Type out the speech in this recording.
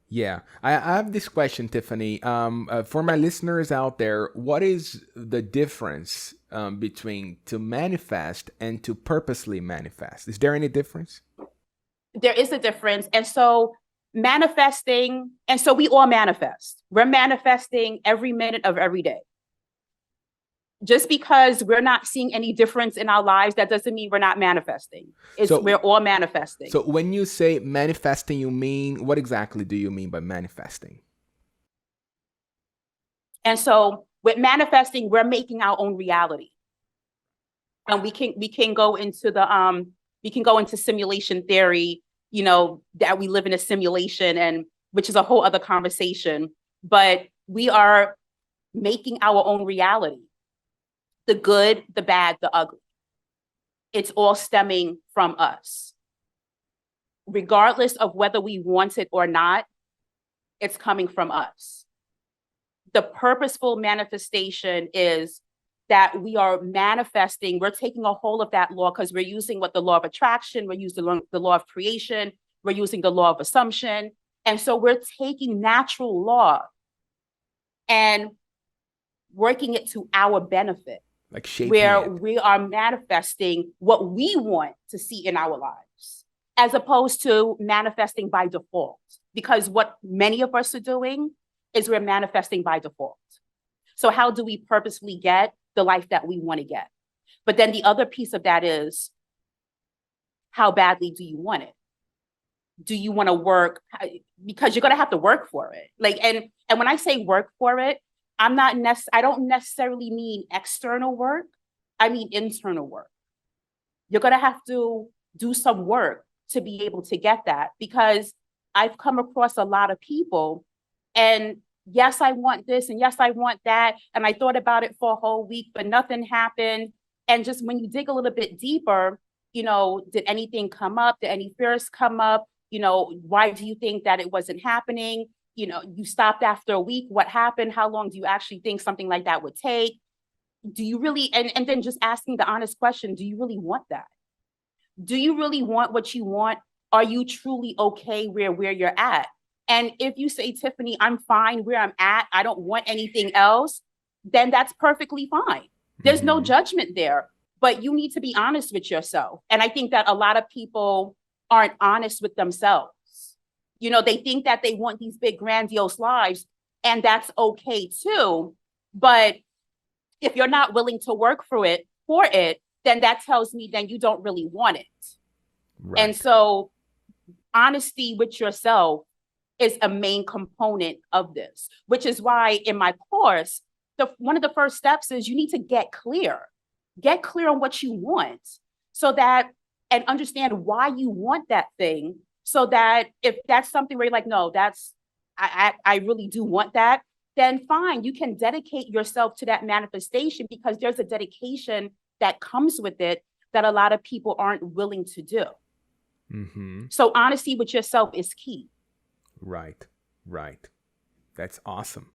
Yeah, I have this question, Tiffany. For my listeners out there, what is the difference between to manifest and to purposely manifest? Is there any difference? There is a difference. And so manifesting, and so we all manifest. We're manifesting every minute of every day. Just because we're not seeing any difference in our lives, that doesn't mean we're not manifesting. It's we're So, all manifesting. so when you say manifesting, you mean what exactly do you mean by manifesting? And so with manifesting, we're making our own reality. And we can go into the we can go into simulation theory, that we live in a simulation, and which is a whole other conversation. But we are making our own reality. The good, the bad, the ugly. It's all stemming from us. Regardless of whether we want it or not, it's coming from us. The purposeful manifestation is that we are manifesting, we're taking a hold of that law because we're using what the law of attraction, we're using the law of creation, we're using the law of assumption. And so we're taking natural law and working it to our benefit, Like shaping where it. we are manifesting what we want to see in our lives, as opposed to manifesting by default. Because what many of us are doing is we're manifesting by default. So how do we purposefully get the life that we want to get? But then the other piece of that is, how badly do you want it? Do you want to work? Because you're going to have to work for it. And when I say work for it, I don't necessarily mean external work. I mean internal work. You're going to have to do some work to be able to get that, because I've come across a lot of people, and yes, I want this, and yes, I want that, and I thought about it for a whole week, but nothing happened. And just when you dig a little bit deeper, did anything come up? Did any fears come up? Why do you think that it wasn't happening? You stopped after a week. What happened? How long do you actually think something like that would take? Do you really, and then just asking the honest question, do you really want that? Do you really want what you want? Are you truly okay where you're at? And if you say, Tiffany, I'm fine where I'm at, I don't want anything else, then that's perfectly fine. There's no Hmm. judgment there, but you need to be honest with yourself. And I think that a lot of people aren't honest with themselves. They think that they want these big, grandiose lives, and that's okay too. But if you're not willing to work for it, then that tells me then you don't really want it. And Right. so honesty with yourself is a main component of this, which is why in my course, one of the first steps is you need to get clear on what you want, so that, and understand why you want that thing, so that if that's something where you're like, no, I really do want that, then fine, you can dedicate yourself to that manifestation, because there's a dedication that comes with it that a lot of people aren't willing to do. Hmm. So honesty with yourself is key. Right. Right. That's awesome.